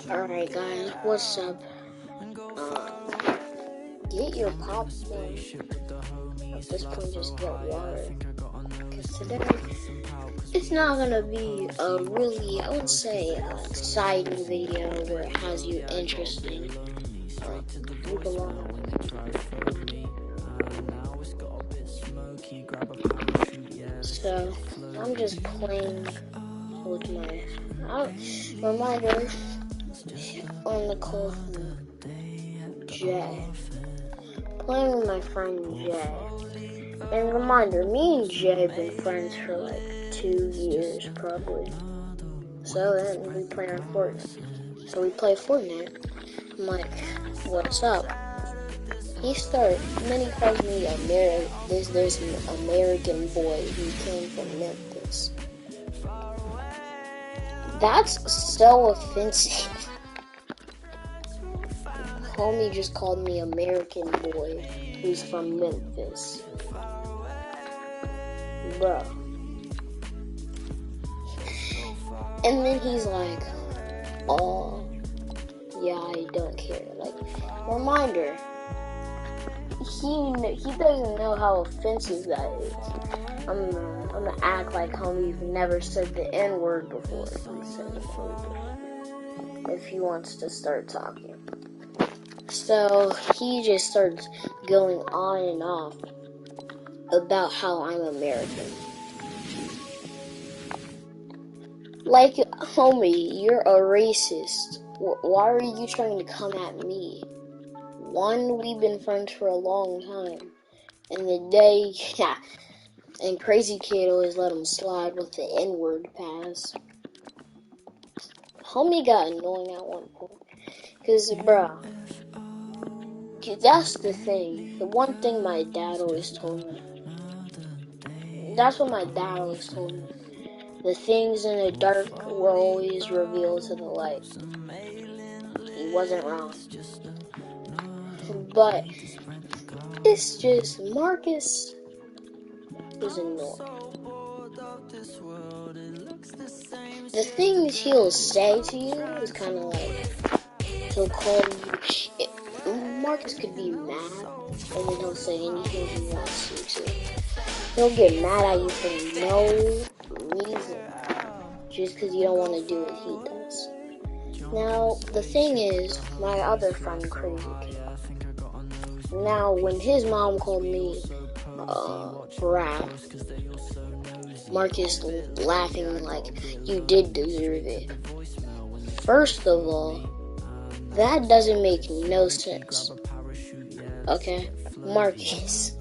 Alright guys, what's up? Get your popcorn. At this point, just get water. Because today, it's not gonna be a really, I would say, exciting video that has you interested. You belong. So, I'm just playing with my reminder on the call from Jay. Playing with my friend Jay. And reminder, me and Jay have been friends for like 2 years probably. So then we play on Fortnite. So we play Fortnite. I'm like, what's up? He started, and then he calls me there's an American boy who came from Memphis. That's so offensive. Homie just called me American boy who's from Memphis. Bro. And then he's like, oh, yeah, I don't care. Like, reminder, he doesn't know how offensive that is. I'm gonna act like homie's never said the N-word before. If he wants to start talking. So he just starts going on and off about how I'm American. Like, homie, you're a racist. Why are you trying to come at me? One, we've been friends for a long time. And the day, and Crazy Kid always let him slide with the N-word pass. Homie got annoying at one point. Cause, bruh, that's the thing. The one thing my dad always told me. That's what my dad always told me. The things in the dark were always revealed to the light. He wasn't wrong. But it's just Marcus is annoying. The things he'll say to you is kind of like, he'll call you. Marcus could be mad, and then he'll say anything he wants to. He'll get mad at you for no reason, just because you don't want to do what he does. Now, the thing is, my other friend, Crazy Kid. Now, when his mom called me brat, Marcus laughing like, you did deserve it. First of all, that doesn't make no sense. Okay? Marcus,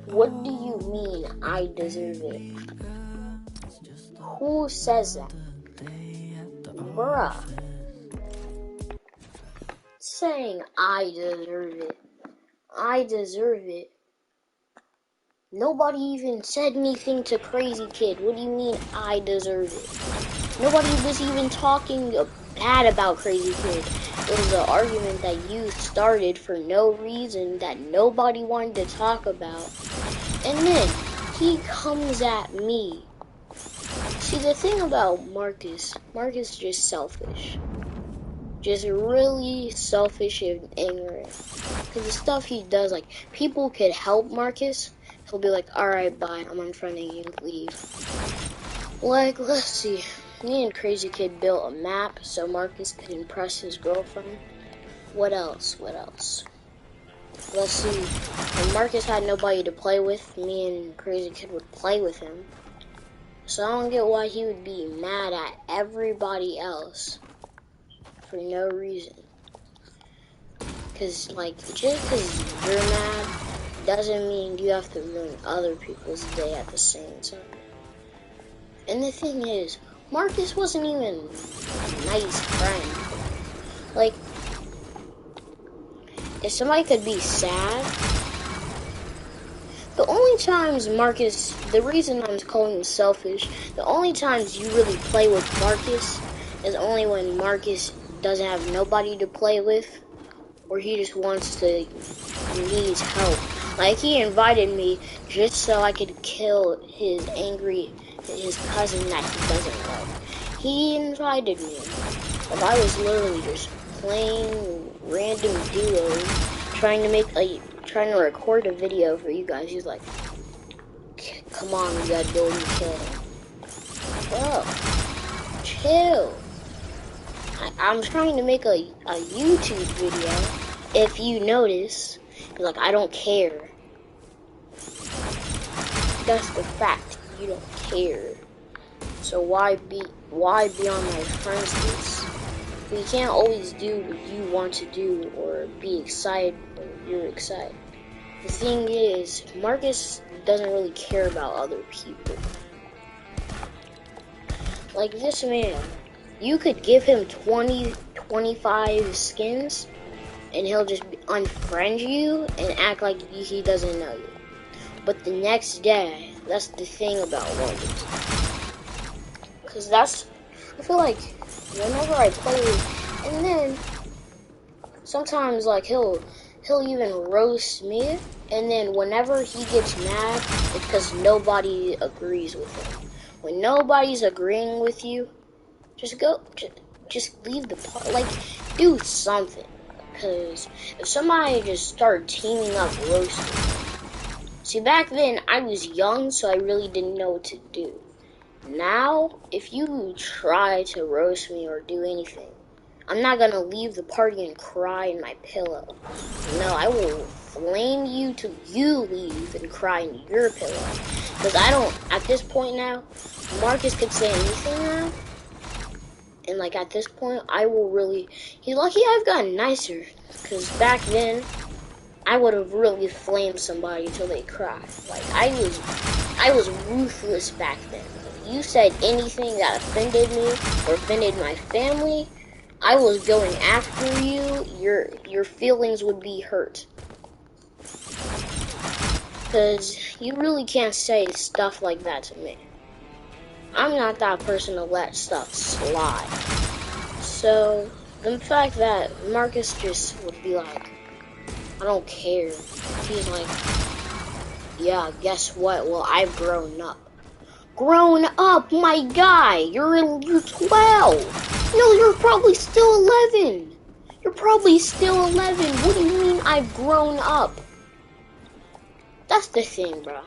what do you mean I deserve it? Who says that? Bruh. Saying I deserve it. I deserve it. Nobody even said anything to Crazy Kid. What do you mean I deserve it? Nobody was even talking bad about Crazy Kid. It was an argument that you started for no reason that nobody wanted to talk about. And then he comes at me. See, the thing about Marcus is just selfish. Just really selfish and ignorant. Because the stuff he does, like, people could help Marcus. He'll be like, alright, bye, I'm unfriending you, leave. Like, let's see. Me and Crazy Kid built a map so Marcus could impress his girlfriend. What else? Let's see. When Marcus had nobody to play with, me and Crazy Kid would play with him. So I don't get why he would be mad at everybody else for no reason. Cause, like, just because you're mad doesn't mean you have to ruin other people's day at the same time. And the thing is, Marcus wasn't even a nice friend. Like, if somebody could be sad, the only times Marcus, the reason I'm calling him selfish, the only times you really play with Marcus is only when Marcus doesn't have nobody to play with, or he just needs help. Like, he invited me just so I could kill his cousin that he doesn't like. He invited me. Like, I was literally just playing random duos, trying to record a video for you guys. He's like, come on, we gotta go and kill him. Bro, chill. I'm trying to make a YouTube video. If you notice, like, I don't care. That's the fact. You don't care. So why be on my friends list? We can't always do what you want to do or be excited when you're excited. The thing is, Marcus doesn't really care about other people. Like this man, you could give him 20, 25 skins and he'll just unfriend you and act like he doesn't know you. But the next day, that's the thing about Marcus. Cause I feel like whenever I play, and then sometimes like he'll even roast me, and then whenever he gets mad, it's because nobody agrees with him. When nobody's agreeing with you, just leave the part, like do something. Cause if somebody just started teaming up roasting, see back then I was young, so I really didn't know what to do. Now, if you try to roast me or do anything, I'm not gonna leave the party and cry in my pillow. No, I will flame you till you leave and cry in your pillow. Because at this point now, Marcus could say anything now. And like at this point, he's lucky I've gotten nicer. Because back then, I would have really flamed somebody till they cried. Like, I was ruthless back then. If you said anything that offended me or offended my family, I was going after you. Your feelings would be hurt. Because you really can't say stuff like that to me. I'm not that person to let stuff slide. So, the fact that Marcus just would be like, I don't care. He's like, yeah, guess what? Well, I've grown up. Grown up, my guy. You're 12. No, you're probably still 11. You're probably still 11. What do you mean I've grown up? That's the thing, bro.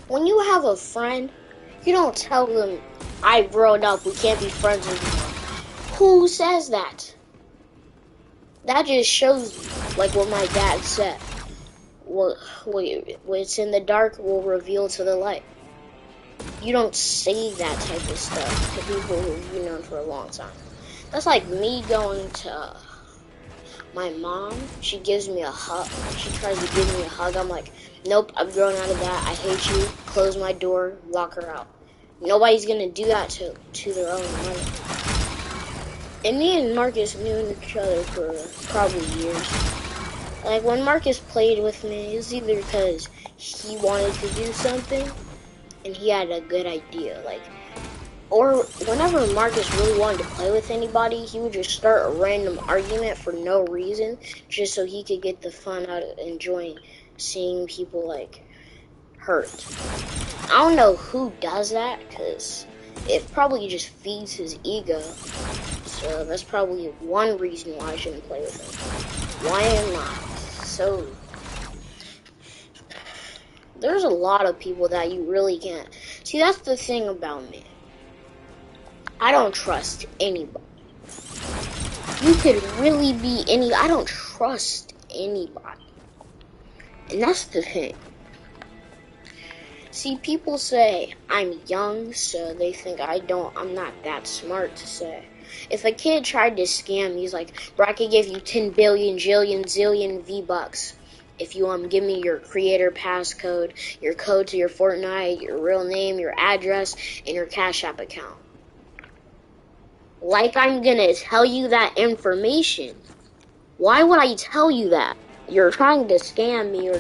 When you have a friend, you don't tell them, I've grown up, we can't be friends anymore. Who says that? That just shows you, like what my dad said. What's in the dark will reveal to the light. You don't say that type of stuff to people who you've known for a long time. That's like me going to my mom. She gives me a hug. She tries to give me a hug. I'm like, nope, I've grown out of that. I hate you. Close my door. Lock her out. Nobody's gonna do that to their own mother. And me and Marcus knew each other for probably years. Like, when Marcus played with me, it was either because he wanted to do something and he had a good idea. Like, or whenever Marcus really wanted to play with anybody, he would just start a random argument for no reason, just so he could get the fun out of enjoying seeing people, like, hurt. I don't know who does that, because it probably just feeds his ego. So that's probably one reason why I shouldn't play with him. Why am I? So, there's a lot of people that you really can't. See, that's the thing about me. I don't trust anybody. You could really be I don't trust anybody. And that's the thing. See, people say I'm young, so they think I'm not that smart to say. If a kid tried to scam me, he's like, bro, I could give you 10 billion, jillion, zillion V-Bucks if you give me your creator passcode, your code to your Fortnite, your real name, your address, and your Cash App account. Like I'm gonna tell you that information. Why would I tell you that? You're trying to scam me or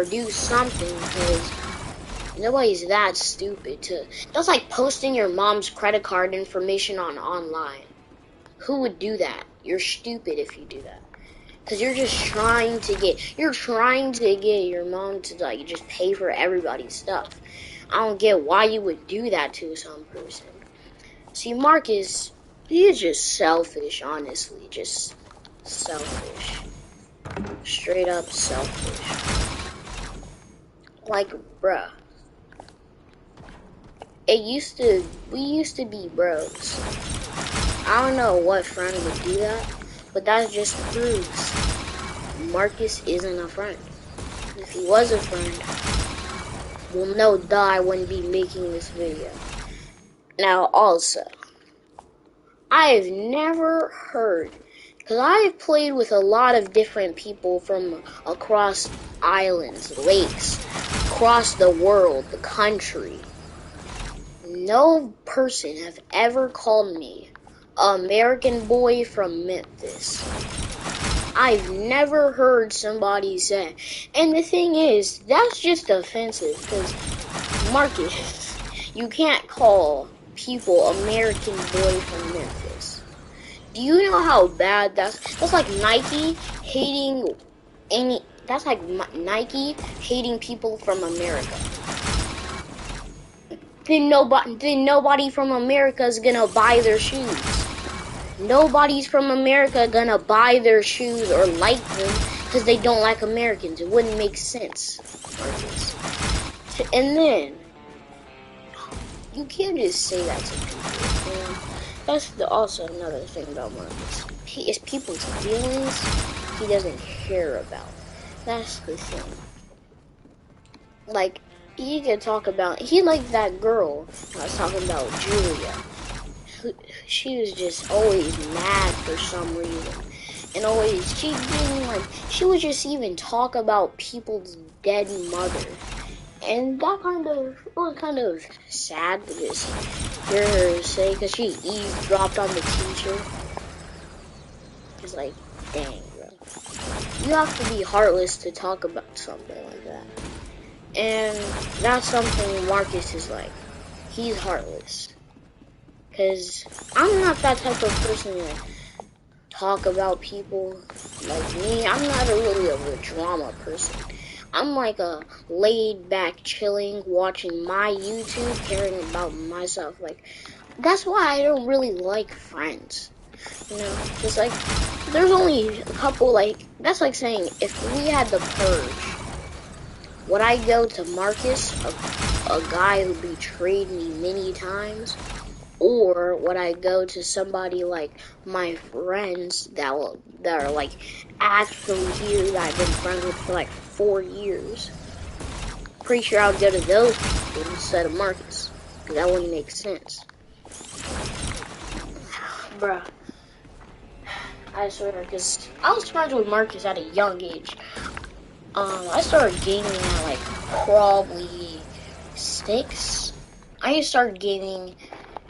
do something, because nobody's that stupid to. That's like posting your mom's credit card information online. Who would do that? You're stupid if you do that. Because you're just trying to get your mom to like just pay for everybody's stuff. I don't get why you would do that to some person. See, Marcus, he is just selfish, honestly. Just selfish. Straight up selfish. Like, bruh. We used to be bros. I don't know what friend would do that, but that just proves Marcus isn't a friend. If he was a friend, well, no duh, I wouldn't be making this video. Now, also, I've never heard, because I've played with a lot of different people from across islands, lakes, across the world, the country. No person have ever called me American boy from Memphis. I've never heard somebody say, and the thing is, that's just offensive, because Marcus, you can't call people American boy from Memphis. Do you know how bad that's like Nike hating that's like Nike hating people from America. Then nobody from America is gonna buy their shoes. Nobody's from America gonna buy their shoes or like them because they don't like Americans. It wouldn't make sense, Marcus. And then, you can't just say that to people. You know? That's also another thing about Marcus. It's people's feelings he doesn't care about. That's the thing. Like, he could talk about, he liked that girl I was talking about, Julia. She was just always mad for some reason. And always, she would just even talk about people's dead mother. And that was kind of sad to just hear her say, because she eavesdropped on the teacher. It's like, dang, bro. You have to be heartless to talk about something like that. And that's something Marcus is like. He's heartless. Because I'm not that type of person to talk about people like me. I'm not really a drama person. I'm like a laid back, chilling, watching my YouTube, caring about myself. Like, that's why I don't really like friends. You know, it's like, there's only a couple, like, that's like saying, if we had the purge, would I go to Marcus, a guy who betrayed me many times? Or would I go to somebody like my friends that are like actually here that I've been friends with for like 4 years? Pretty sure I would go to those people instead of Marcus, because that wouldn't make sense. Bruh. I swear, because I was friends with Marcus at a young age. I started gaming at like probably 6. I started gaming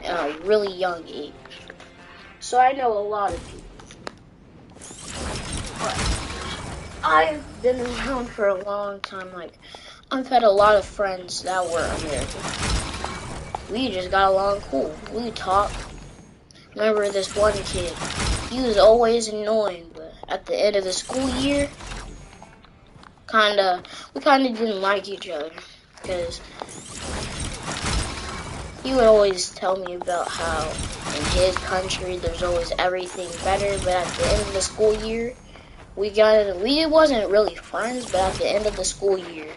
at a really young age. So I know a lot of people. But I've been around for a long time. Like, I've had a lot of friends that were American. We just got along cool. We talk. Remember this one kid? He was always annoying, but at the end of the school year, we kinda didn't like each other, because he would always tell me about how in his country there's always everything better, but at the end of the school year, we wasn't really friends, but at the end of the school year,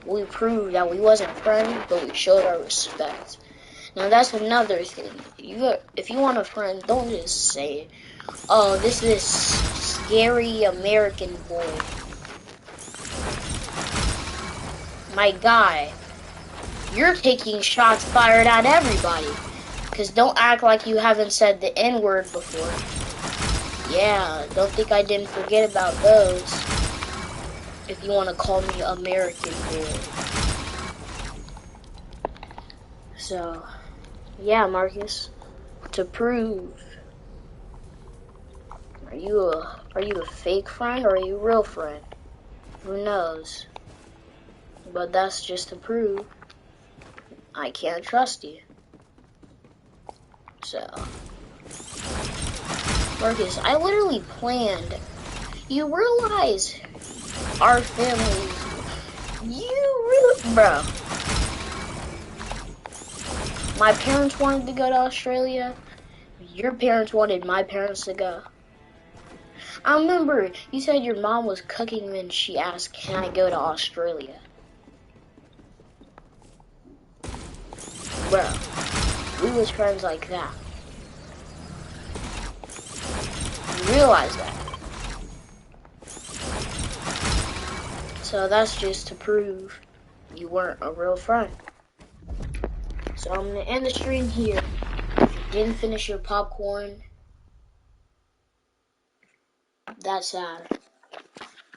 we proved that we wasn't friends, but we showed our respect. Now that's another thing. If you want a friend, don't just say, oh, this is scary American boy. My guy, you're taking shots fired at everybody. Because don't act like you haven't said the N-word before. Yeah, don't think I didn't forget about those. If you want to call me American boy. So, yeah, Marcus. To prove, are you a fake friend or are you a real friend? Who knows? But that's just to prove I can't trust you. So, Marcus, I literally planned. You realize our families, bro. My parents wanted to go to Australia. Your parents wanted my parents to go. I remember you said your mom was cooking when she asked, "Can I go to Australia?" Bro, we was friends like that. You realize that. So that's just to prove you weren't a real friend. So I'm going to end the stream here. If you didn't finish your popcorn, that's sad.